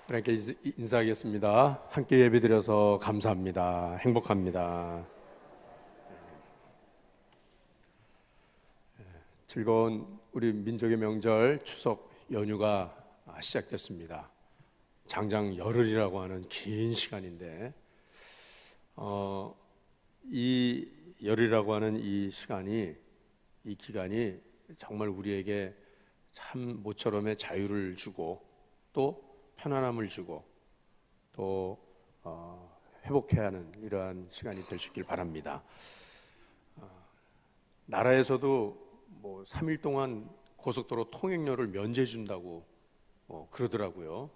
하나님께 인사하겠습니다. 함께 예배드려서 감사합니다. 행복합니다. 즐거운 우리 민족의 명절 추석 연휴가 시작됐습니다. 장장 열흘이라고 하는 긴 시간인데 이 열흘이라고 하는 이 시간이, 이 기간이 정말 우리에게 참 모처럼의 자유를 주고 또 편안함을 주고 또 회복해야 하는 이러한 시간이 될 수 있길 바랍니다. 나라에서도 뭐 3일 동안 고속도로 통행료를 면제해 준다고 그러더라고요.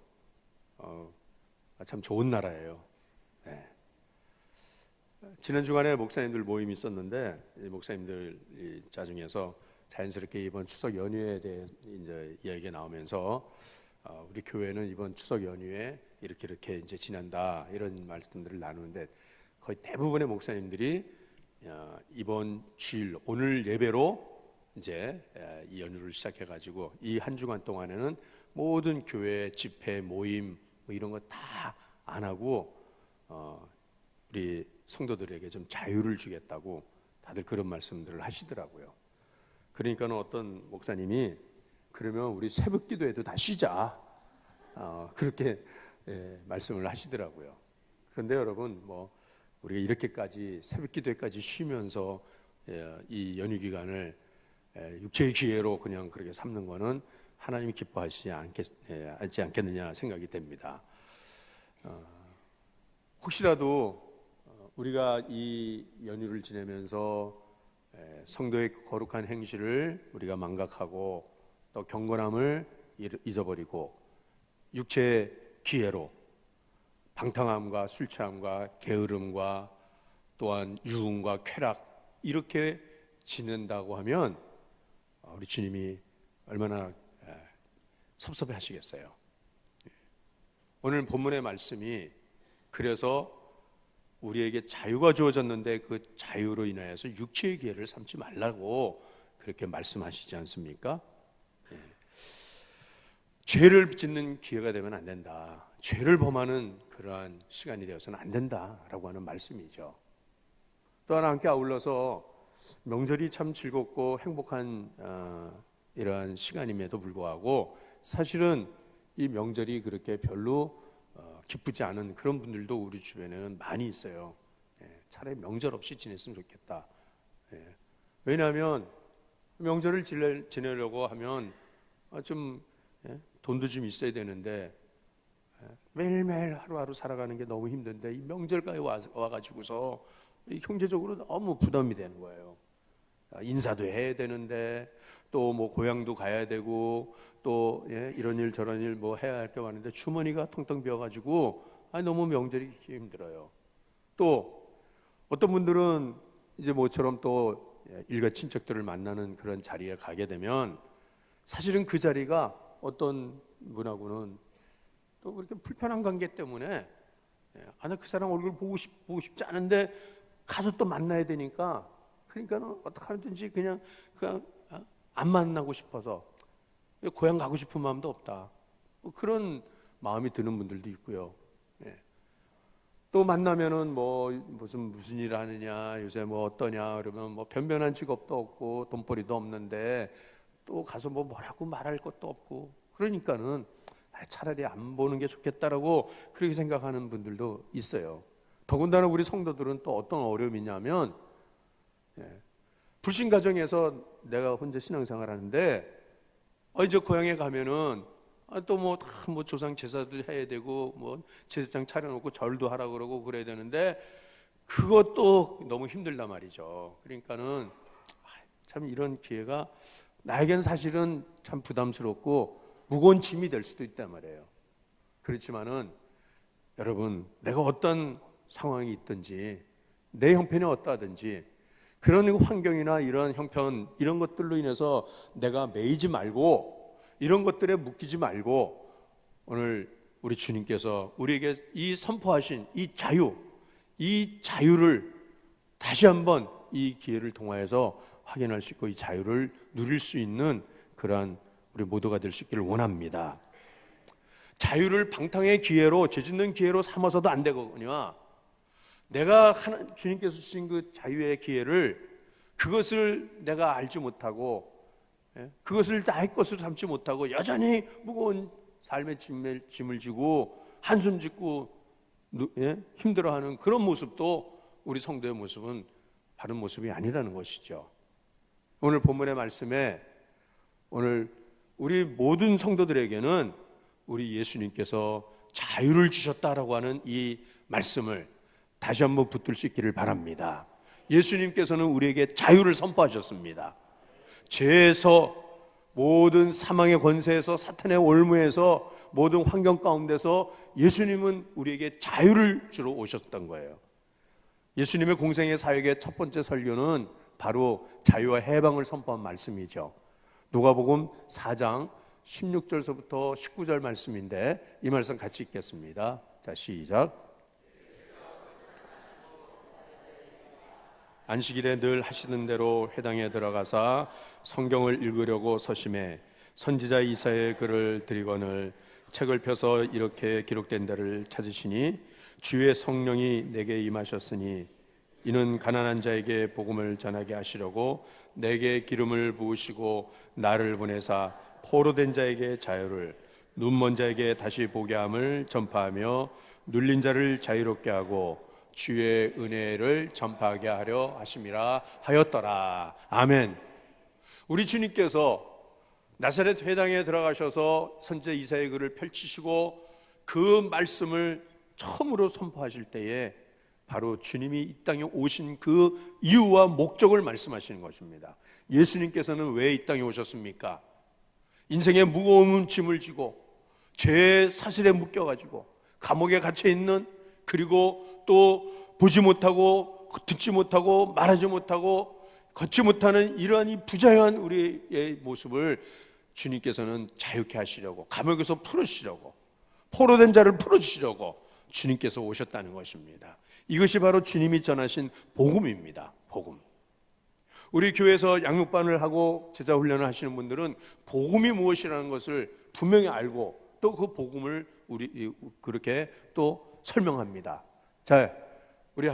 참 좋은 나라예요. 네. 지난 주간에 목사님들 모임이 있었는데 이 목사님들 자중에서 자연스럽게 이번 추석 연휴에 대해 이제 이야기가 나오면서 우리 교회는 이번 추석 연휴에 이렇게 이제 지난다, 이런 말씀들을 나누는데 거의 대부분의 목사님들이 이번 주일 오늘 예배로 이제 이 연휴를 시작해가지고 이 한 주간 동안에는 모든 교회 집회 모임 뭐 이런 거 다 안 하고 우리 성도들에게 좀 자유를 주겠다고 다들 그런 말씀들을 하시더라고요. 그러니까는 어떤 목사님이 그러면 우리 새벽 기도회도 다 쉬자, 그렇게 말씀을 하시더라고요. 그런데 여러분, 우리가 이렇게까지 새벽 기도회까지 쉬면서 이 연휴 기간을 육체의 기회로 그냥 그렇게 삼는 거는 하나님이 기뻐하시지 않겠느냐 생각이 됩니다. 혹시라도 우리가 이 연휴를 지내면서 성도의 거룩한 행실을 우리가 망각하고 또 경건함을 잊어버리고 육체의 기회로 방탕함과 술 취함과 게으름과 또한 유흥과 쾌락 이렇게 지낸다고 하면 우리 주님이 얼마나 섭섭해 하시겠어요. 오늘 본문의 말씀이 그래서 우리에게 자유가 주어졌는데 그 자유로 인하여서 육체의 기회를 삼지 말라고 그렇게 말씀하시지 않습니까? 죄를 짓는 기회가 되면 안 된다, 죄를 범하는 그러한 시간이 되어서는 안 된다라고 하는 말씀이죠. 또 하나 함께 아울러서 명절이 참 즐겁고 행복한 이러한 시간임에도 불구하고 사실은 이 명절이 그렇게 별로 기쁘지 않은 그런 분들도 우리 주변에는 많이 있어요. 차라리 명절 없이 지냈으면 좋겠다. 왜냐하면 명절을 지내려고 하면 좀 돈도 좀 있어야 되는데 매일매일 하루하루 살아가는 게 너무 힘든데 이 명절까지 와가지고서 경제적으로 너무 부담이 되는 거예요. 인사도 해야 되는데 또 뭐 고향도 가야 되고 또 이런 일 저런 일 뭐 해야 할 게 많은데 주머니가 텅텅 비어가지고 너무 명절이 힘들어요. 또 어떤 분들은 이제 모처럼 또 일가 친척들을 만나는 그런 자리에 가게 되면 사실은 그 자리가 어떤 분하고는 또 그렇게 불편한 관계 때문에 나 그 사람 얼굴 보고 싶지 않은데 가서 또 만나야 되니까 그러니까는 어떻게 하든지 그냥 안 만나고 싶어서 고향 가고 싶은 마음도 없다, 그런 마음이 드는 분들도 있고요. 또 만나면은 무슨 일 하느냐, 요새 어떠냐 그러면 변변한 직업도 없고 돈벌이도 없는데 또 가서 뭐라고 말할 것도 없고 그러니까는 차라리 안 보는 게 좋겠다라고 그렇게 생각하는 분들도 있어요. 더군다나 우리 성도들은 또 어떤 어려움이 있냐면 불신 가정에서 내가 혼자 신앙생활 하는데 이제 고향에 가면은 또 조상 제사도 해야 되고 제사장 차려놓고 절도 하라고 그러고 그래야 되는데 그것도 너무 힘들단 말이죠. 그러니까는 참 이런 기회가 나에겐 사실은 참 부담스럽고 무거운 짐이 될 수도 있단 말이에요. 그렇지만은 여러분, 내가 어떤 상황이 있든지 내 형편이 어떠하든지 그런 환경이나 이런 형편 이런 것들로 인해서 내가 매이지 말고 이런 것들에 묶이지 말고 오늘 우리 주님께서 우리에게 이 선포하신 이 자유를 다시 한번 이 기회를 통하여서 확인할 수 있고 이 자유를 누릴 수 있는 그러한 우리 모두가 될 수 있기를 원합니다. 자유를 방탕의 기회로, 죄 짓는 기회로 삼아서도 안 되거든요. 내가 주님께서 주신 그 자유의 기회를, 그것을 내가 알지 못하고, 그것을 나의 것으로 삼지 못하고 여전히 무거운 삶의 짐을 지고 한숨 짓고 힘들어하는 그런 모습도 우리 성도의 모습은 바른 모습이 아니라는 것이죠. 오늘 본문의 말씀에 오늘 우리 모든 성도들에게는 우리 예수님께서 자유를 주셨다라고 하는 이 말씀을 다시 한번 붙들 수 있기를 바랍니다. 예수님께서는 우리에게 자유를 선포하셨습니다. 죄에서, 모든 사망의 권세에서, 사탄의 올무에서, 모든 환경 가운데서 예수님은 우리에게 자유를 주러 오셨던 거예요. 예수님의 공생의 사역의 첫 번째 설교는 바로 자유와 해방을 선포한 말씀이죠. 누가복음 4장 16절서부터 19절 말씀인데, 이 말씀 같이 읽겠습니다. 자, 시작. 안식일에 늘 하시는 대로 회당에 들어가사 성경을 읽으려고 서심해 선지자 이사야의 글을 들이거늘 책을 펴서 이렇게 기록된 데를 찾으시니 주의 성령이 내게 임하셨으니 이는 가난한 자에게 복음을 전하게 하시려고 내게 기름을 부으시고 나를 보내사 포로된 자에게 자유를, 눈먼 자에게 다시 보게 함을 전파하며 눌린 자를 자유롭게 하고 주의 은혜를 전파하게 하려 하심이라 하였더라. 아멘. 우리 주님께서 나사렛 회당에 들어가셔서 선지자 이사야의 글을 펼치시고 그 말씀을 처음으로 선포하실 때에 바로 주님이 이 땅에 오신 그 이유와 목적을 말씀하시는 것입니다. 예수님께서는 왜 이 땅에 오셨습니까? 인생의 무거운 짐을 지고 죄의 사슬에 묶여가지고 감옥에 갇혀있는, 그리고 또 보지 못하고 듣지 못하고 말하지 못하고 걷지 못하는 이러한 이 부자유한 우리의 모습을 주님께서는 자유케 하시려고, 감옥에서 풀어주시려고, 포로된 자를 풀어주시려고 주님께서 오셨다는 것입니다. 이것이 바로 주님이 전하신 복음입니다. 복음. 우리 교회에서 양육반을 하고 제자 훈련을 하시는 분들은 복음이 무엇이라는 것을 분명히 알고 또 그 복음을 우리 그렇게 또 설명합니다. 자, 우리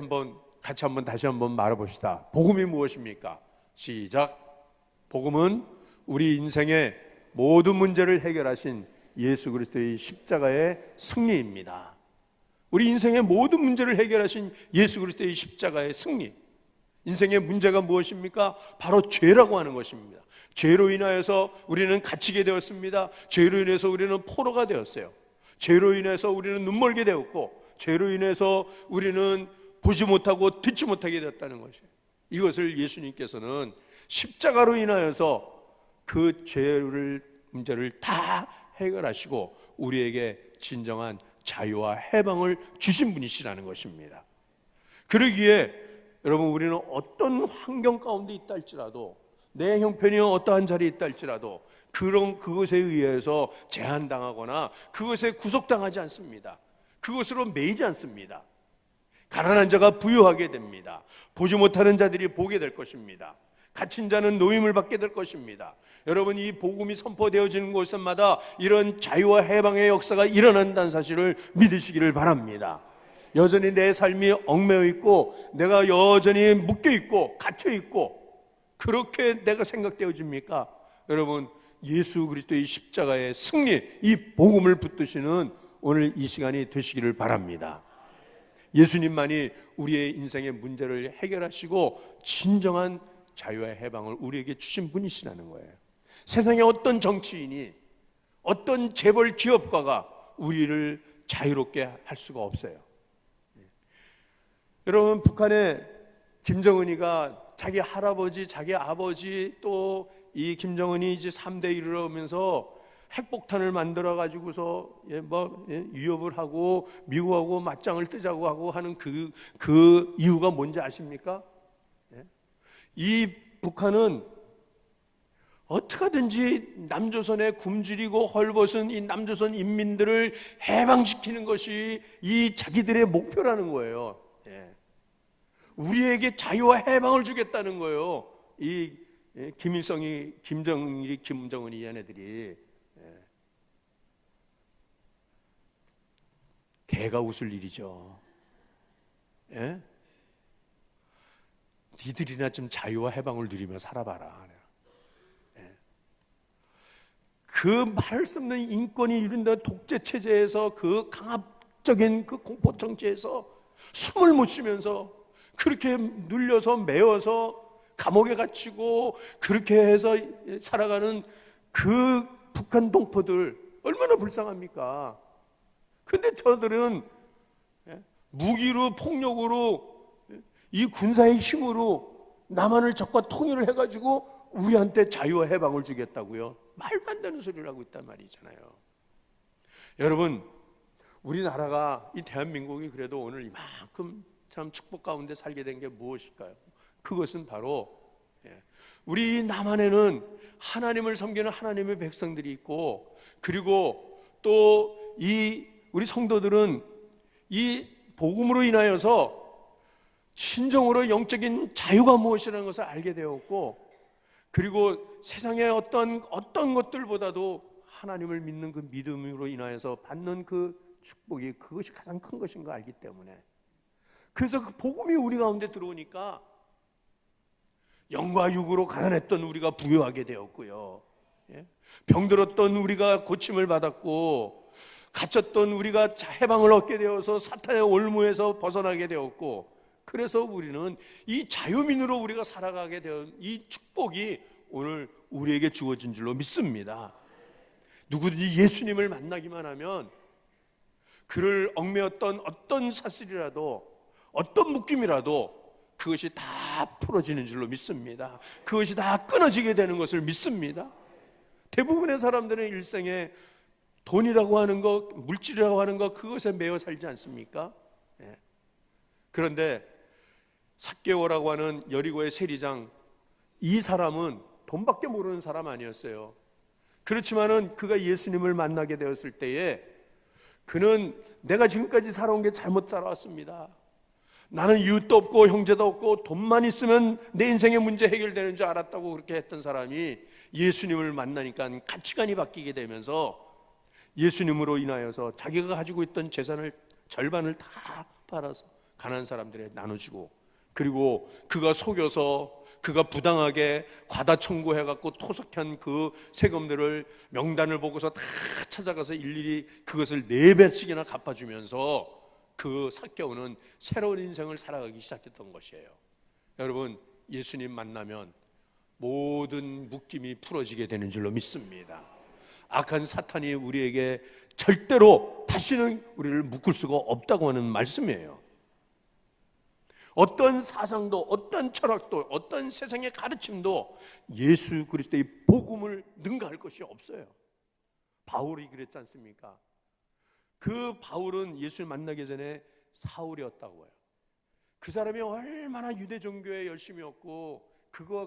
같이 다시 한번 말해봅시다. 복음이 무엇입니까? 시작. 복음은 우리 인생의 모든 문제를 해결하신 예수 그리스도의 십자가의 승리입니다. 우리 인생의 모든 문제를 해결하신 예수 그리스도의 십자가의 승리. 인생의 문제가 무엇입니까? 바로 죄라고 하는 것입니다. 죄로 인하여서 우리는 갇히게 되었습니다. 죄로 인해서 우리는 포로가 되었어요. 죄로 인해서 우리는 눈멀게 되었고, 죄로 인해서 우리는 보지 못하고 듣지 못하게 되었다는 것이에요. 이것을 예수님께서는 십자가로 인하여서 그 죄를, 문제를 다 해결하시고 우리에게 진정한 자유와 해방을 주신 분이시라는 것입니다. 그러기에 여러분, 우리는 어떤 환경 가운데 있다 할지라도, 내 형편이 어떠한 자리에 있다 할지라도 그것에 의해서 제한당하거나 그것에 구속당하지 않습니다. 그것으로 매이지 않습니다. 가난한 자가 부유하게 됩니다. 보지 못하는 자들이 보게 될 것입니다. 갇힌 자는 노임을 받게 될 것입니다. 여러분, 이 복음이 선포되어지는 곳마다 이런 자유와 해방의 역사가 일어난다는 사실을 믿으시기를 바랍니다. 여전히 내 삶이 얽매여 있고 내가 여전히 묶여 있고 갇혀 있고 그렇게 내가 생각되어집니까? 여러분, 예수 그리스도의 십자가의 승리, 이 복음을 붙드시는 오늘 이 시간이 되시기를 바랍니다. 예수님만이 우리의 인생의 문제를 해결하시고 진정한 자유와 해방을 우리에게 주신 분이시라는 거예요. 세상에 어떤 정치인이, 어떤 재벌 기업가가 우리를 자유롭게 할 수가 없어요. 여러분, 북한의 김정은이가 자기 할아버지, 자기 아버지, 또 이 김정은이 이제 3대 이르러면서 핵폭탄을 만들어 가지고서 위협을 하고 미국하고 맞짱을 뜨자고 하고 하는 그 이유가 뭔지 아십니까? 이 북한은 어떻게든지 남조선의 굶주리고 헐벗은 이 남조선 인민들을 해방시키는 것이 이 자기들의 목표라는 거예요. 우리에게 자유와 해방을 주겠다는 거예요. 이 김정은이 얘네들이. 개가 웃을 일이죠. 예? 니들이나 좀 자유와 해방을 누리며 살아봐라. 예. 그 말할 수 없는 인권이 이룬다 독재 체제에서, 그 강압적인 그 공포 정치에서 숨을 못 쉬면서 그렇게 눌려서 매어서 감옥에 갇히고 그렇게 해서 살아가는 그 북한 동포들 얼마나 불쌍합니까? 근데 저들은 무기로, 폭력으로, 이 군사의 힘으로 남한을 적과 통일을 해가지고 우리한테 자유와 해방을 주겠다고요? 말도 안 되는 소리를 하고 있단 말이잖아요. 여러분, 우리나라가, 이 대한민국이 그래도 오늘 이만큼 참 축복 가운데 살게 된 게 무엇일까요? 그것은 바로 우리 남한에는 하나님을 섬기는 하나님의 백성들이 있고, 그리고 또 우리 성도들은 이 복음으로 인하여서 진정으로 영적인 자유가 무엇이라는 것을 알게 되었고, 그리고 세상의 어떤 것들보다도 하나님을 믿는 그 믿음으로 인하여서 받는 그 축복이, 그것이 가장 큰 것인 걸 알기 때문에, 그래서 그 복음이 우리 가운데 들어오니까 영과 육으로 가난했던 우리가 부유하게 되었고요, 병들었던 우리가 고침을 받았고, 갇혔던 우리가 해방을 얻게 되어서 사탄의 올무에서 벗어나게 되었고, 그래서 우리는 이 자유민으로 우리가 살아가게 된 이 축복이 오늘 우리에게 주어진 줄로 믿습니다. 누구든지 예수님을 만나기만 하면 그를 얽매였던 어떤 사슬이라도, 어떤 묶임이라도 그것이 다 풀어지는 줄로 믿습니다. 그것이 다 끊어지게 되는 것을 믿습니다. 대부분의 사람들은 일생에 돈이라고 하는 것, 물질이라고 하는 것, 그것에 매여 살지 않습니까? 그런데 삭개오라고 하는 여리고의 세리장, 이 사람은 돈밖에 모르는 사람 아니었어요. 그렇지만은 그가 예수님을 만나게 되었을 때에 그는 내가 지금까지 살아온 게 잘못 살아왔습니다. 나는 이웃도 없고 형제도 없고 돈만 있으면 내 인생의 문제 해결되는 줄 알았다고 그렇게 했던 사람이 예수님을 만나니까 가치관이 바뀌게 되면서 예수님으로 인하여서 자기가 가지고 있던 재산을 절반을 다 팔아서 가난한 사람들에 나눠주고, 그리고 그가 속여서 그가 부당하게 과다 청구해갖고 토속한 그 세금들을 명단을 보고서 다 찾아가서 일일이 그것을 4배씩이나 갚아주면서 그 삭개오는 새로운 인생을 살아가기 시작했던 것이에요. 여러분, 예수님 만나면 모든 묶임이 풀어지게 되는 줄로 믿습니다. 악한 사탄이 우리에게 절대로 다시는 우리를 묶을 수가 없다고 하는 말씀이에요. 어떤 사상도, 어떤 철학도, 어떤 세상의 가르침도 예수 그리스도의 복음을 능가할 것이 없어요. 바울이 그랬지 않습니까? 그 바울은 예수를 만나기 전에 사울이었다고 해요. 그 사람이 얼마나 유대 종교에 열심이었고,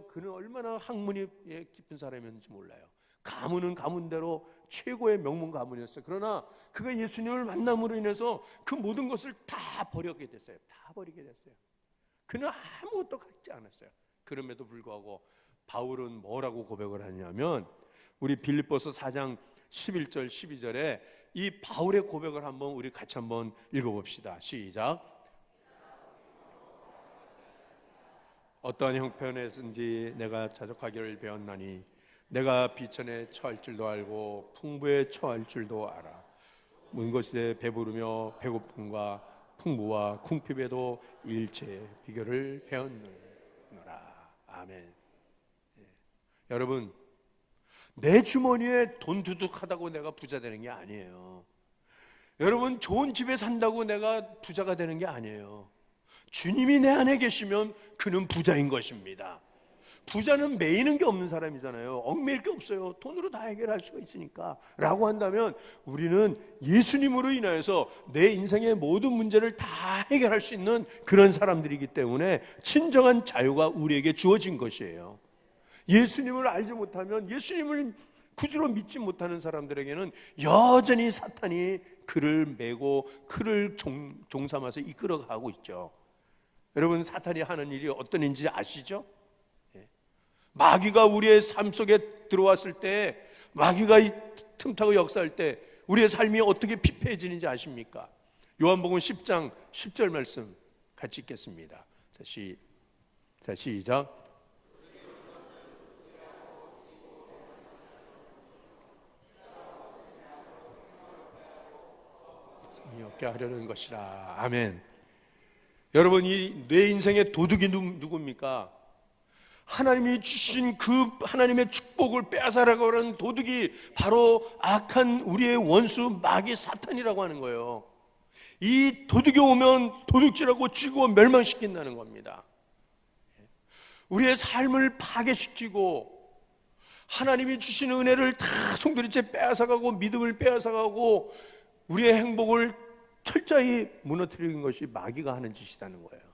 그는 얼마나 학문이 깊은 사람이었는지 몰라요. 가문은 가문대로 최고의 명문 가문이었어요. 그러나 그가 예수님을 만남으로 인해서 그 모든 것을 다 버리게 됐어요. 다 버리게 됐어요. 그는 아무것도 갖지 않았어요. 그럼에도 불구하고 바울은 뭐라고 고백을 하냐면, 우리 빌립보서 4장 11절 12절에 이 바울의 고백을 한번 우리 같이 한번 읽어봅시다. 시작. 어떠한 형편에든지 내가 자족하기를 배웠나니 내가 비천에 처할 줄도 알고 풍부에 처할 줄도 알아. 먼 곳에 배부르며 배고픔과 풍부와 궁핍에도 일체의 비결을 배웠노라. 아멘. 여러분, 내 주머니에 돈 두둑하다고 내가 부자 되는 게 아니에요. 여러분, 좋은 집에 산다고 내가 부자가 되는 게 아니에요. 주님이 내 안에 계시면 그는 부자인 것입니다. 부자는 매이는 게 없는 사람이잖아요. 얽매일 게 없어요. 돈으로 다 해결할 수가 있으니까 라고 한다면, 우리는 예수님으로 인하여서 내 인생의 모든 문제를 다 해결할 수 있는 그런 사람들이기 때문에 진정한 자유가 우리에게 주어진 것이에요. 예수님을 알지 못하면, 예수님을 구주로 믿지 못하는 사람들에게는 여전히 사탄이 그를 메고 그를 종삼아서 이끌어가고 있죠. 여러분, 사탄이 하는 일이 어떤 일인지 아시죠? 마귀가 우리의 삶 속에 들어왔을 때, 마귀가 틈타고 역사할 때 우리의 삶이 어떻게 피폐해지는지 아십니까? 요한복음 10장 10절 말씀 같이 읽겠습니다. 자, 시작. 성이 없게 하려는 것이라. 아멘. 여러분, 이 내 인생의 도둑이 누굽니까? 하나님이 주신 그 하나님의 축복을 빼앗아라고 하는 도둑이 바로 악한 우리의 원수 마귀 사탄이라고 하는 거예요. 이 도둑이 오면 도둑질하고 쥐고 멸망시킨다는 겁니다. 우리의 삶을 파괴시키고 하나님이 주신 은혜를 다 송두리째 빼앗아가고 믿음을 빼앗아가고 우리의 행복을 철저히 무너뜨리는 것이 마귀가 하는 짓이라는 거예요.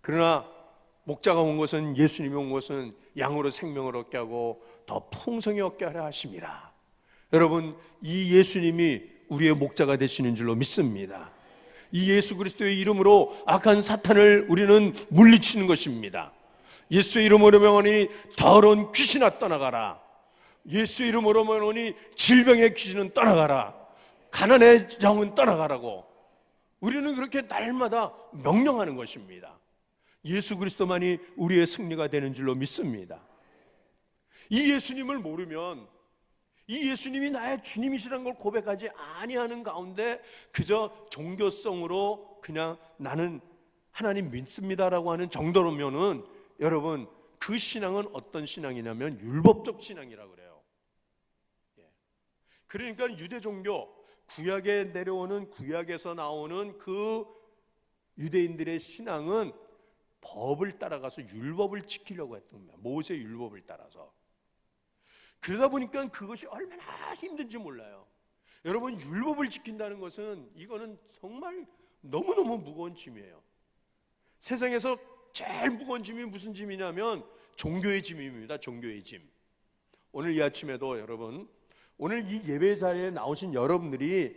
그러나 목자가 온 것은, 예수님이 온 것은 양으로 생명을 얻게 하고 더 풍성히 얻게 하려 하심이라. 여러분, 이 예수님이 우리의 목자가 되시는 줄로 믿습니다. 이 예수 그리스도의 이름으로 악한 사탄을 우리는 물리치는 것입니다. 예수의 이름으로 명하니 더러운 귀신아 떠나가라. 예수의 이름으로 명하니 질병의 귀신은 떠나가라. 가난의 영은 떠나가라고 우리는 그렇게 날마다 명령하는 것입니다. 예수 그리스도만이 우리의 승리가 되는 줄로 믿습니다. 이 예수님을 모르면, 이 예수님이 나의 주님이시라는 걸 고백하지 아니하는 가운데 그저 종교성으로 그냥 나는 하나님 믿습니다라고 하는 정도로면은, 여러분, 그 신앙은 어떤 신앙이냐면 율법적 신앙이라고 그래요. 그러니까 유대 종교, 구약에 내려오는, 구약에서 나오는 그 유대인들의 신앙은 법을 따라가서 율법을 지키려고 했던 겁니다. 모세 율법을 따라서. 그러다 보니까 그것이 얼마나 힘든지 몰라요. 여러분, 율법을 지킨다는 것은 이거는 정말 너무너무 무거운 짐이에요. 세상에서 제일 무거운 짐이 무슨 짐이냐면 종교의 짐입니다. 종교의 짐. 오늘 이 아침에도 여러분, 오늘 이 예배 자리에 나오신 여러분들이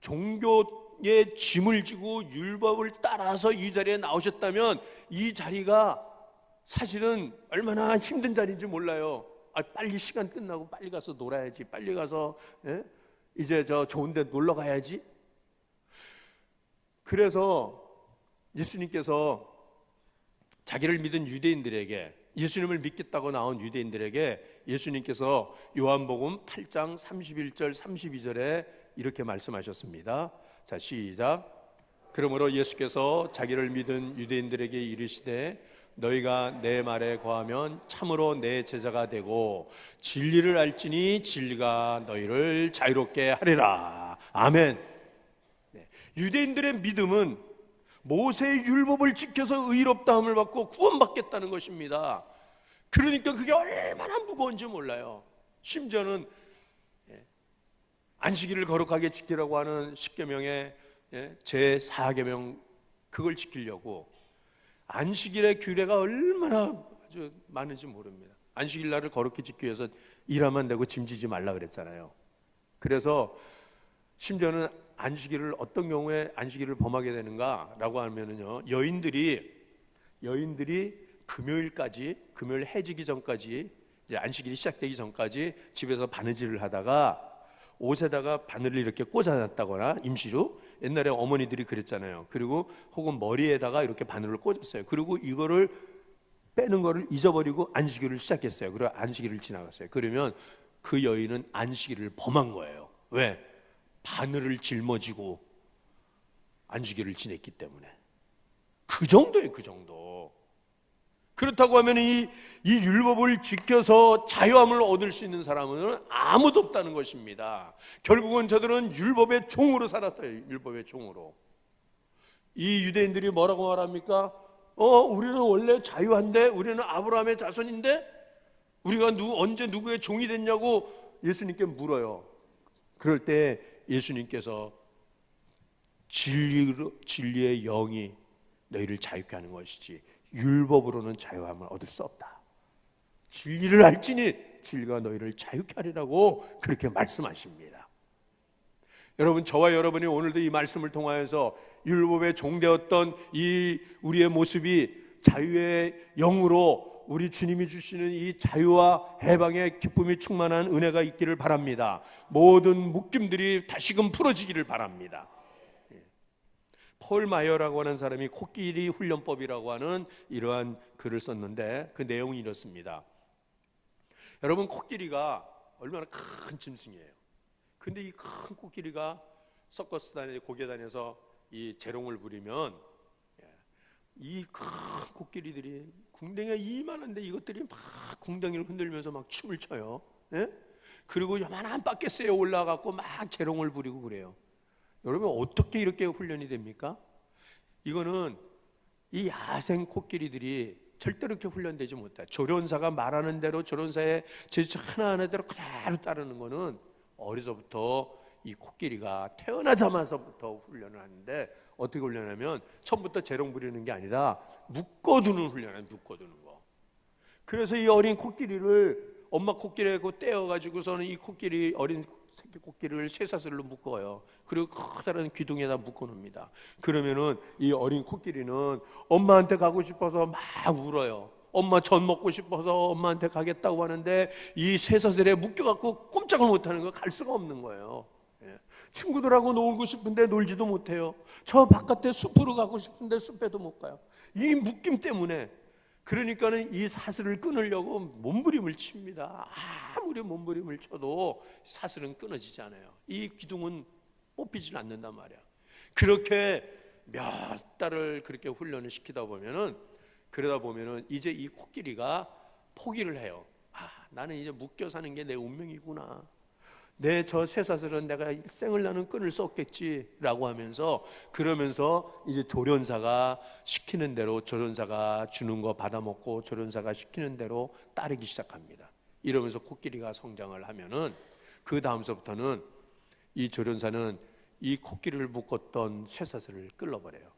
종교의 짐을 지고 율법을 따라서 이 자리에 나오셨다면 이 자리가 사실은 얼마나 힘든 자리인지 몰라요. 빨리 시간 끝나고 빨리 가서 놀아야지, 빨리 가서 이제 저 좋은 데 놀러 가야지. 그래서 예수님께서 자기를 믿은 유대인들에게, 예수님을 믿겠다고 나온 유대인들에게 예수님께서 요한복음 8장 31절 32절에 이렇게 말씀하셨습니다. 자, 시작. 그러므로 예수께서 자기를 믿은 유대인들에게 이르시되 너희가 내 말에 거하면 참으로 내 제자가 되고 진리를 알지니 진리가 너희를 자유롭게 하리라. 아멘. 유대인들의 믿음은 모세의 율법을 지켜서 의롭다함을 받고 구원받겠다는 것입니다. 그러니까 그게 얼마나 무거운지 몰라요. 심지어는 안식일을 거룩하게 지키라고 하는 10계명의 제4계명, 그걸 지키려고 안식일의 규례가 얼마나 아주 많은지 모릅니다. 안식일 날을 거룩히 지키기 위해서 일하면 되고 짐 지지 말라 그랬잖아요. 그래서 심지어는 안식일을 어떤 경우에 안식일을 범하게 되는가라고 하면은요, 여인들이 금요일 해지기 전까지, 이제 안식일이 시작되기 전까지 집에서 바느질을 하다가 옷에다가 바늘을 이렇게 꽂아놨다거나, 임시로 옛날에 어머니들이 그랬잖아요. 그리고 혹은 머리에다가 이렇게 바늘을 꽂았어요. 그리고 이거를 빼는 거를 잊어버리고 안식일을 시작했어요. 그리고 안식일을 지나갔어요. 그러면 그 여인은 안식일을 범한 거예요. 왜? 바늘을 짊어지고 안식일을 지냈기 때문에. 그 정도예요, 그 정도. 그렇다고 하면 이 율법을 지켜서 자유함을 얻을 수 있는 사람은 아무도 없다는 것입니다. 결국은 저들은 율법의 종으로 살았어요. 율법의 종으로. 이 유대인들이 뭐라고 말합니까? 우리는 원래 자유한데, 우리는 아브라함의 자손인데 우리가 언제 누구의 종이 됐냐고 예수님께 물어요. 그럴 때 예수님께서 진리의 영이 너희를 자유케 하는 것이지 율법으로는 자유함을 얻을 수 없다. 진리를 알지니 진리가 너희를 자유케 하리라고 그렇게 말씀하십니다. 여러분, 저와 여러분이 오늘도 이 말씀을 통하여서 율법에 종되었던 이 우리의 모습이 자유의 영으로 우리 주님이 주시는 이 자유와 해방의 기쁨이 충만한 은혜가 있기를 바랍니다. 모든 묶임들이 다시금 풀어지기를 바랍니다. 폴 마이어라고 하는 사람이 코끼리 훈련법이라고 하는 이러한 글을 썼는데 그 내용이 이렇습니다. 여러분, 코끼리가 얼마나 큰 짐승이에요. 근데 이 큰 코끼리가 서커스 다니고 고개 다녀서 이 재롱을 부리면 이 큰 코끼리들이 궁뎅이가 이만한데 이것들이 막 궁뎅이를 흔들면서 막 춤을 춰요. 예? 그리고 요만한 바켓스에 올라가고 막 재롱을 부리고 그래요. 여러분, 어떻게 이렇게 훈련이 됩니까? 이거는 이 야생 코끼리들이 절대로 이렇게 훈련되지 못해요. 조련사가 말하는 대로 조련사의 제스처 하나하나대로 그대로 따르는 거는 어려서부터 이 코끼리가 태어나자마자부터 훈련을 하는데, 어떻게 훈련하면 처음부터 재롱 부리는 게 아니라 묶어두는 훈련을 묶어두는 거. 그래서 이 어린 코끼리를 엄마 코끼리하고 떼어가지고서는 이 코끼리 어린 새끼 코끼리를 쇠사슬로 묶어요. 그리고 커다란 기둥에다 묶어놓습니다. 그러면은 이 어린 코끼리는 엄마한테 가고 싶어서 막 울어요. 엄마 전 먹고 싶어서 엄마한테 가겠다고 하는데 이 쇠사슬에 묶여갖고 꼼짝을 못하는 거, 갈 수가 없는 거예요. 친구들하고 놀고 싶은데 놀지도 못해요. 저 바깥에 숲으로 가고 싶은데 숲에도 못 가요. 이 묶임 때문에. 그러니까는 이 사슬을 끊으려고 몸부림을 칩니다. 아무리 몸부림을 쳐도 사슬은 끊어지지 않아요. 이 기둥은 뽑히질 않는단 말이야. 그렇게 몇 달을 그렇게 훈련을 시키다 보면은, 그러다 보면은 이제 이 코끼리가 포기를 해요. 나는 이제 묶여 사는 게 내 운명이구나. 내 저 쇠사슬은 내가 생을 나는 끊을 수 없겠지라고 하면서, 그러면서 이제 조련사가 시키는 대로, 조련사가 주는 거 받아먹고 조련사가 시키는 대로 따르기 시작합니다. 이러면서 코끼리가 성장을 하면은 그 다음서부터는 이 조련사는 이 코끼리를 묶었던 쇠사슬을 끌어버려요.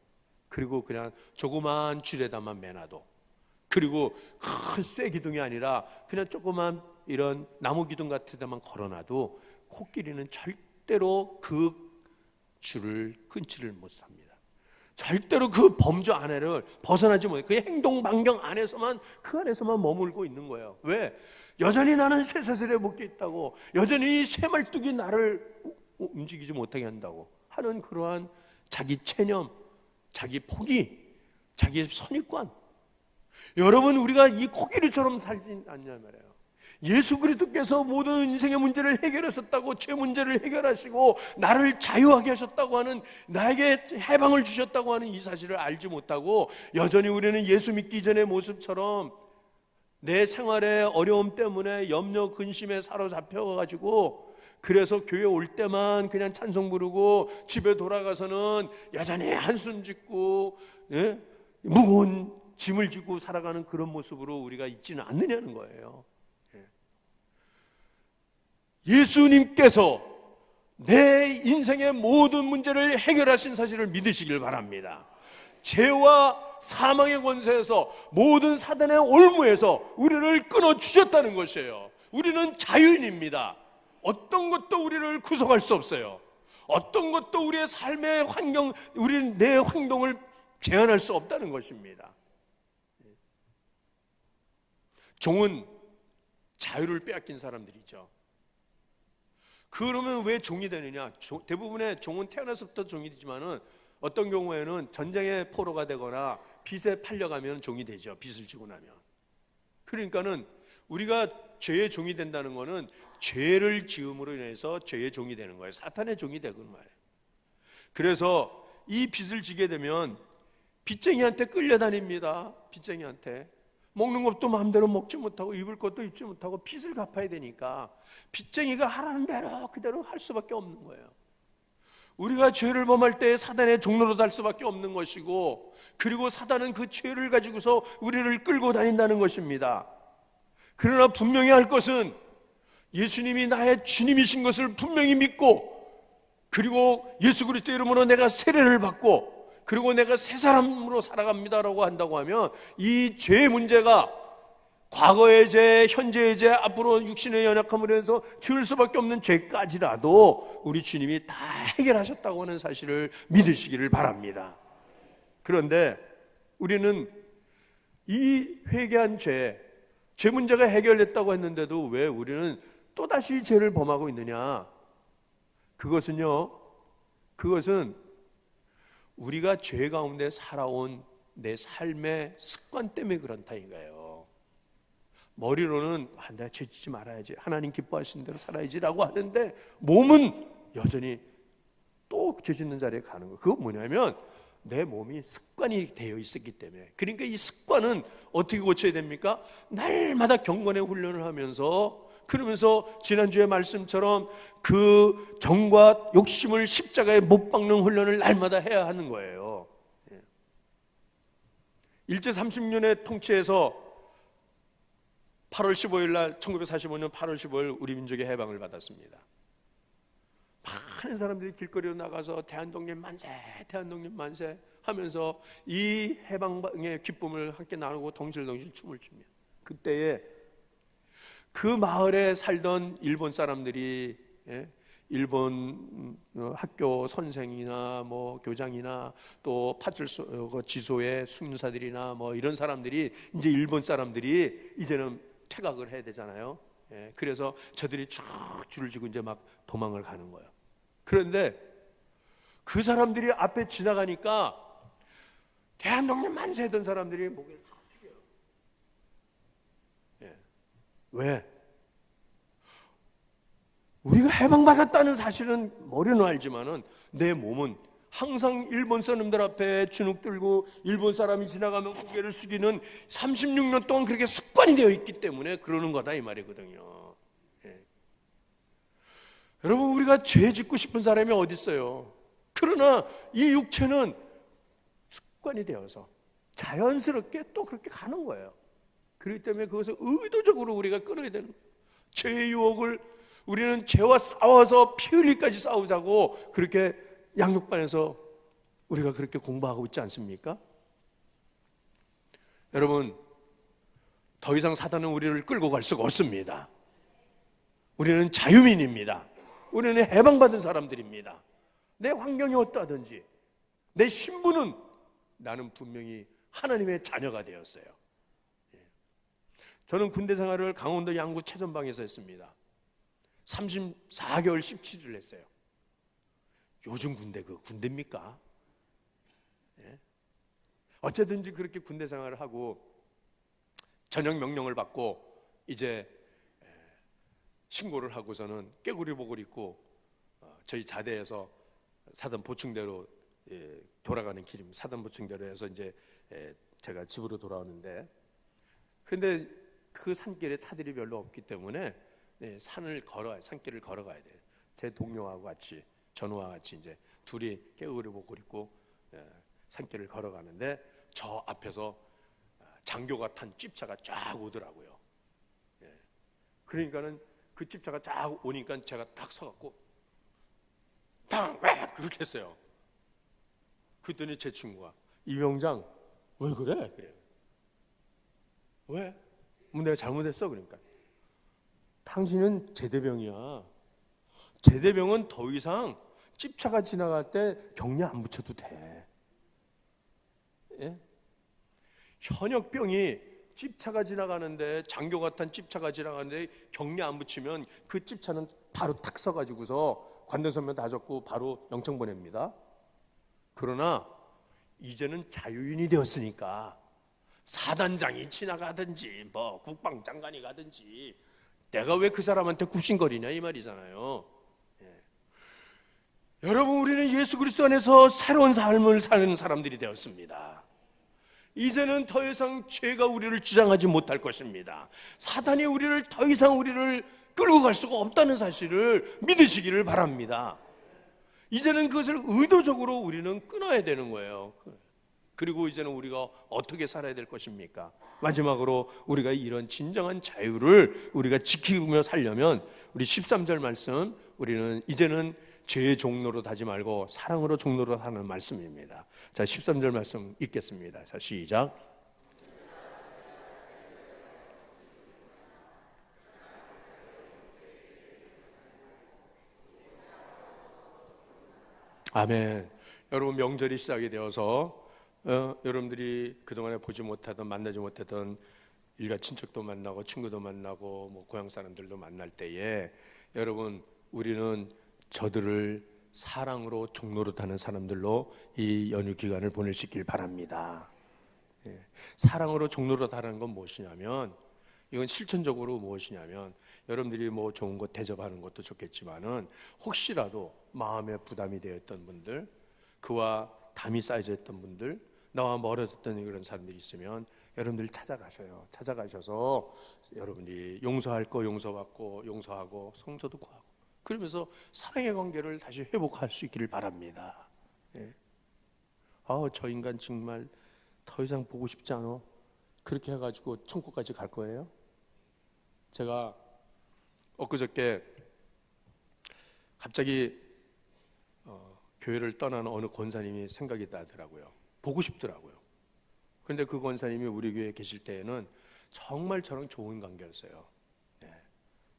그리고 그냥 조그만 줄에다만 매놔도, 그리고 큰 쇠 기둥이 아니라 그냥 조그만 이런 나무 기둥 같은 데만 걸어놔도 코끼리는 절대로 그 줄을 끊지를 못합니다. 절대로 그 범주 안에를 벗어나지 못해요. 그 행동 반경 안에서만, 그 안에서만 머물고 있는 거예요. 왜? 여전히 나는 쇠사슬에 묶여 있다고, 여전히 이 쇠말뚝이 나를 움직이지 못하게 한다고 하는 그러한 자기 체념, 자기 포기, 자기 선입관. 여러분, 우리가 이 코끼리처럼 살지 않냐 말이에요. 예수 그리스도께서 모든 인생의 문제를 해결하셨다고, 죄 문제를 해결하시고 나를 자유하게 하셨다고 하는, 나에게 해방을 주셨다고 하는 이 사실을 알지 못하고, 여전히 우리는 예수 믿기 전의 모습처럼 내 생활의 어려움 때문에 염려 근심에 사로잡혀가지고, 그래서 교회 올 때만 그냥 찬송 부르고 집에 돌아가서는 여전히 한숨 짓고 무거운 짐을 지고 살아가는 그런 모습으로 우리가 있지는 않느냐는 거예요. 예수님께서 내 인생의 모든 문제를 해결하신 사실을 믿으시길 바랍니다. 죄와 사망의 권세에서, 모든 사단의 올무에서 우리를 끊어주셨다는 것이에요. 우리는 자유인입니다. 어떤 것도 우리를 구속할 수 없어요. 어떤 것도 우리의 삶의 환경, 우리 내 행동을 제한할 수 없다는 것입니다. 종은 자유를 빼앗긴 사람들이죠. 그러면 왜 종이 되느냐? 대부분의 종은 태어나서부터 종이 되지만은 어떤 경우에는 전쟁의 포로가 되거나 빚에 팔려가면 종이 되죠. 빚을 지고 나면. 그러니까는 우리가 죄의 종이 된다는 것은 죄를 지음으로 인해서 죄의 종이 되는 거예요. 사탄의 종이 되는 말이에요. 그래서 이 빚을 지게 되면 빚쟁이한테 끌려다닙니다. 빚쟁이한테. 먹는 것도 마음대로 먹지 못하고 입을 것도 입지 못하고 빚을 갚아야 되니까 빚쟁이가 하라는 대로 그대로 할 수밖에 없는 거예요. 우리가 죄를 범할 때 사단의 종로로 달 수밖에 없는 것이고, 그리고 사단은 그 죄를 가지고서 우리를 끌고 다닌다는 것입니다. 그러나 분명히 할 것은 예수님이 나의 주님이신 것을 분명히 믿고, 그리고 예수 그리스도 이름으로 내가 세례를 받고, 그리고 내가 새 사람으로 살아갑니다라고 한다고 하면, 이 죄의 문제가 과거의 죄, 현재의 죄, 앞으로 육신의 연약함으로 해서 지을 수밖에 없는 죄까지라도 우리 주님이 다 해결하셨다고 하는 사실을 믿으시기를 바랍니다. 그런데 우리는 이 회개한 죄 문제가 해결됐다고 했는데도 왜 우리는 또다시 죄를 범하고 있느냐? 그것은 우리가 죄 가운데 살아온 내 삶의 습관 때문에 그렇다 이거예요. 머리로는 내가 죄 짓지 말아야지, 하나님 기뻐하시는 대로 살아야지라고 하는데 몸은 여전히 또 죄 짓는 자리에 가는 거예요. 그건 뭐냐면 내 몸이 습관이 되어 있었기 때문에. 그러니까 이 습관은 어떻게 고쳐야 됩니까? 날마다 경건의 훈련을 하면서, 그러면서 지난주의 말씀처럼 그 정과 욕심을 십자가에 못 박는 훈련을 날마다 해야 하는 거예요. 일제 30년의 통치에서 8월 15일 날 1945년 8월 15일 우리 민족의 해방을 받았습니다. 많은 사람들이 길거리로 나가서 대한독립 만세, 대한독립 만세 하면서 이 해방의 기쁨을 함께 나누고 덩실덩실 춤을 춥니다. 그때에 그 마을에 살던 일본 사람들이, 일본 학교 선생이나 뭐 교장이나 또 파출소 지소의 수문사들이나 뭐 이런 사람들이, 이제 일본 사람들이 이제는 퇴각을 해야 되잖아요. 그래서 저들이 쭉 줄을 지고 이제 막 도망을 가는 거예요. 그런데 그 사람들이 앞에 지나가니까 대한독립 만세했던 사람들이 목을 다 숙여요. 왜? 우리가 해방받았다는 사실은 머리는 알지만은 내 몸은 항상 일본 사람들 앞에 주눅 들고 일본 사람이 지나가면 고개를 숙이는 36년 동안 그렇게 습관이 되어 있기 때문에 그러는 거다 이 말이거든요. 여러분, 우리가 죄 짓고 싶은 사람이 어디 있어요? 그러나 이 육체는 습관이 되어서 자연스럽게 또 그렇게 가는 거예요. 그렇기 때문에 그것을 의도적으로 우리가 끊어야 되는 거예요. 죄의 유혹을, 우리는 죄와 싸워서 피 흘리까지 싸우자고 그렇게 양육반에서 우리가 그렇게 공부하고 있지 않습니까? 여러분, 더 이상 사단은 우리를 끌고 갈 수가 없습니다. 우리는 자유민입니다. 우리는 해방받은 사람들입니다. 내 환경이 어떠하든지 내 신분은, 나는 분명히 하나님의 자녀가 되었어요. 저는 군대 생활을 강원도 양구 최전방에서 했습니다. 34개월 17일을 했어요. 요즘 군대 그 군대입니까? 어쨌든지 그렇게 군대 생활을 하고 저녁 명령을 받고 이제 신고를 하고서는 깨구리복을 입고 저희 자대에서 사단 보충대로 돌아가는 길입니다. 사단 보충대로 해서 이제 제가 집으로 돌아오는데, 근데 그 산길에 차들이 별로 없기 때문에 산길을 걸어가야 돼요. 제 동료하고 같이, 전우와 같이 이제 둘이 깨구리복을 입고 산길을 걸어가는데 저 앞에서 장교가 탄 찝차가 쫙 오더라고요. 그러니까는 그 찝차가 쫙 오니까 제가 딱 서갖고 탕! 왜 그렇게 했어요. 그랬더니 제 친구가, 이병장 왜 그래? 그래요. 왜? 뭐 내가 잘못했어? 그러니까 당신은 제대병이야. 제대병은 더 이상 찝차가 지나갈 때 격려 안 붙여도 돼. 현역병이 찝차가 지나가는데, 장교가 탄 찝차가 지나가는데 격려 안 붙이면 그 찝차는 바로 탁 서가지고서 관대선면 다 적고 바로 영청 보냅니다. 그러나 이제는 자유인이 되었으니까 사단장이 지나가든지 뭐 국방장관이 가든지 내가 왜 그 사람한테 굽신거리냐 이 말이잖아요. 여러분, 우리는 예수 그리스도 안에서 새로운 삶을 사는 사람들이 되었습니다. 이제는 더 이상 죄가 우리를 주장하지 못할 것입니다. 사단이 우리를 더 이상 우리를 끌고 갈 수가 없다는 사실을 믿으시기를 바랍니다. 이제는 그것을 의도적으로 우리는 끊어야 되는 거예요. 그리고 이제는 우리가 어떻게 살아야 될 것입니까? 마지막으로 우리가 이런 진정한 자유를 우리가 지키며 살려면 우리 13절 말씀, 우리는 이제는 죄의 종로로 하지 말고 사랑으로 종로로 하는 말씀입니다. 자, 13절 말씀 읽겠습니다. 자, 시작. 아멘. 여러분, 명절이 시작이 되어서 여러분들이 그동안에 보지 못하던, 만나지 못하던 일가 친척도 만나고 친구도 만나고 뭐 고향 사람들도 만날 때에 여러분, 우리는 저들을 사랑으로 종노릇하는 사람들로 이 연휴 기간을 보내시길 바랍니다. 사랑으로 종노릇하는 건 무엇이냐면, 이건 실천적으로 무엇이냐면, 여러분들이 뭐 좋은 것 대접하는 것도 좋겠지만은 혹시라도 마음에 부담이 되었던 분들, 그와 담이 쌓여져 있던 분들, 나와 멀어졌던 그런 사람들이 있으면 여러분들이 찾아가셔서 여러분들이 용서할 거 용서받고, 용서하고, 성도도 구하고, 그러면서 사랑의 관계를 다시 회복할 수 있기를 바랍니다. 저 인간 정말 더 이상 보고 싶지 않아. 그렇게 해가지고 천국까지 갈 거예요? 제가 엊그저께 갑자기 교회를 떠나는 어느 권사님이 생각이 나더라고요. 보고 싶더라고요. 그런데 그 권사님이 우리 교회에 계실 때에는 정말 저랑 좋은 관계였어요.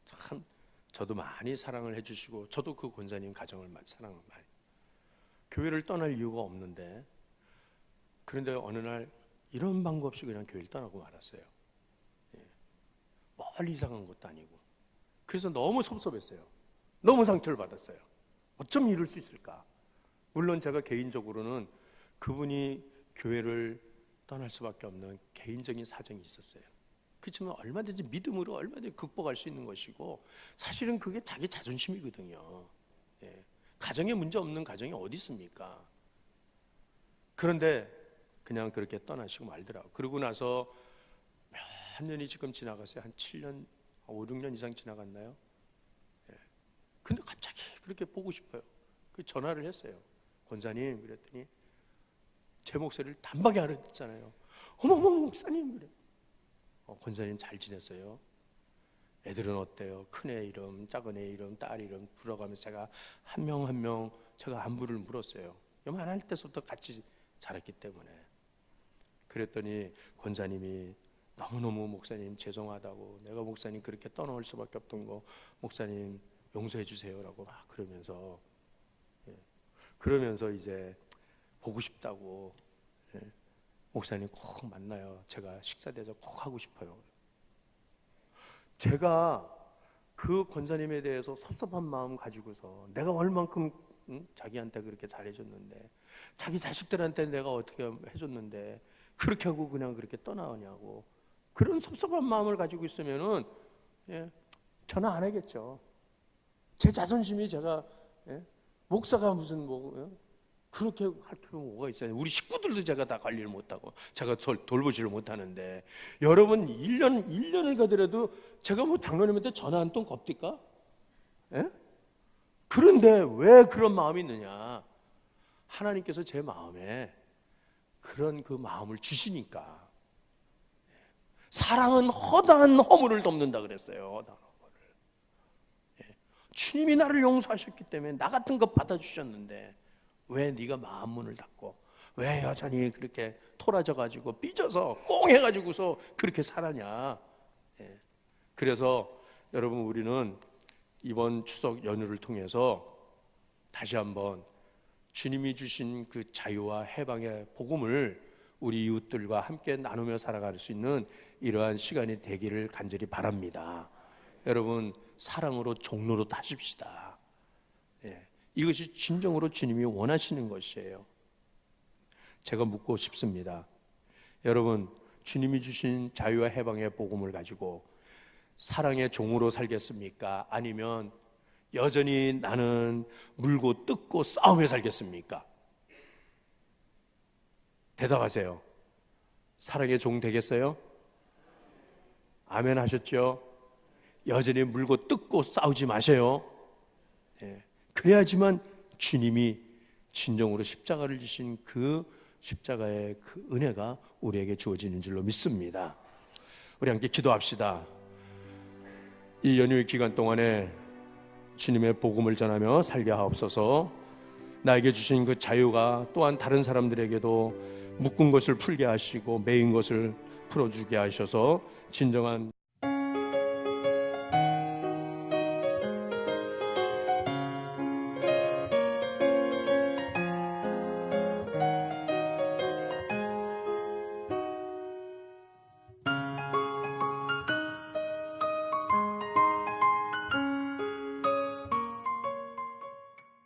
참 저도 많이 사랑을 해주시고, 저도 그 권사님 가정을 사랑을 많이. 교회를 떠날 이유가 없는데, 그런데 어느 날 이런 방법 없이 그냥 교회를 떠나고 말았어요. 멀리 이사 간 것도 아니고. 그래서 너무 섭섭했어요. 너무 상처를 받았어요. 어쩜 이럴 수 있을까? 물론 제가 개인적으로는 그분이 교회를 떠날 수밖에 없는 개인적인 사정이 있었어요. 그렇지만 얼마든지 믿음으로 얼마든지 극복할 수 있는 것이고, 사실은 그게 자기 자존심이거든요. 가정에 문제 없는 가정이 어디 있습니까? 그런데 그냥 그렇게 떠나시고 말더라고요. 그러고 나서 몇 년이 지금 지나갔어요. 한 7년, 5, 6년 이상 지나갔나요? 근데 갑자기 그렇게 보고 싶어요. 그 전화를 했어요. 권사님, 그랬더니 제 목소리를 단박에 알아듣잖아요. 어머머, 목사님, 그래. 권사님 잘 지냈어요? 애들은 어때요? 큰애 이름, 작은애 이름, 딸 이름 불러가면서 제가 한 명 한 명 제가 안부를 물었어요. 요만할 때부터 같이 자랐기 때문에. 그랬더니 권사님이 너무너무 목사님 죄송하다고, 내가 목사님 그렇게 떠나올 수밖에 없던 거 목사님 용서해 주세요라고 막 그러면서 이제 보고 싶다고, 목사님 꼭 만나요. 제가 식사 대접 꼭 하고 싶어요. 제가 그 권사님에 대해서 섭섭한 마음 가지고서 내가 얼만큼 자기한테 그렇게 잘해줬는데, 자기 자식들한테 내가 어떻게 해줬는데 그렇게 하고 그냥 그렇게 떠나오냐고, 그런 섭섭한 마음을 가지고 있으면은 전화 안 하겠죠. 제 자존심이, 제가 목사가 무슨 그렇게 할 필요가 뭐가 있어요? 우리 식구들도 제가 다 관리를 못하고 제가 돌보지를 못하는데, 여러분 1년을 가더라도 제가 뭐 장로님한테 전화 한 통 겁니까? 그런데 왜 그런 마음이 있느냐? 하나님께서 제 마음에 그런 그 마음을 주시니까. 사랑은 허다한 허물을 덮는다 그랬어요. 허다한 허물을. 주님이 나를 용서하셨기 때문에 나 같은 것 받아주셨는데, 왜 네가 마음 문을 닫고 왜 여전히 그렇게 토라져 가지고 삐져서 꽁해 가지고서 그렇게 살아냐? 그래서 여러분, 우리는 이번 추석 연휴를 통해서 다시 한번 주님이 주신 그 자유와 해방의 복음을 우리 이웃들과 함께 나누며 살아갈 수 있는 이러한 시간이 되기를 간절히 바랍니다. 여러분, 사랑으로 종로로 하십시다. 이것이 진정으로 주님이 원하시는 것이에요. 제가 묻고 싶습니다. 여러분, 주님이 주신 자유와 해방의 복음을 가지고 사랑의 종으로 살겠습니까? 아니면 여전히 나는 물고 뜯고 싸우며 살겠습니까? 대답하세요. 사랑의 종 되겠어요? 아멘 하셨죠? 여전히 물고 뜯고 싸우지 마세요. 그래야지만 주님이 진정으로 십자가를 지신 그 십자가의 그 은혜가 우리에게 주어지는 줄로 믿습니다. 우리 함께 기도합시다. 이 연휴 기간 동안에 주님의 복음을 전하며 살게 하옵소서. 나에게 주신 그 자유가 또한 다른 사람들에게도 묶은 것을 풀게 하시고 매인 것을 풀어주게 하셔서 진정한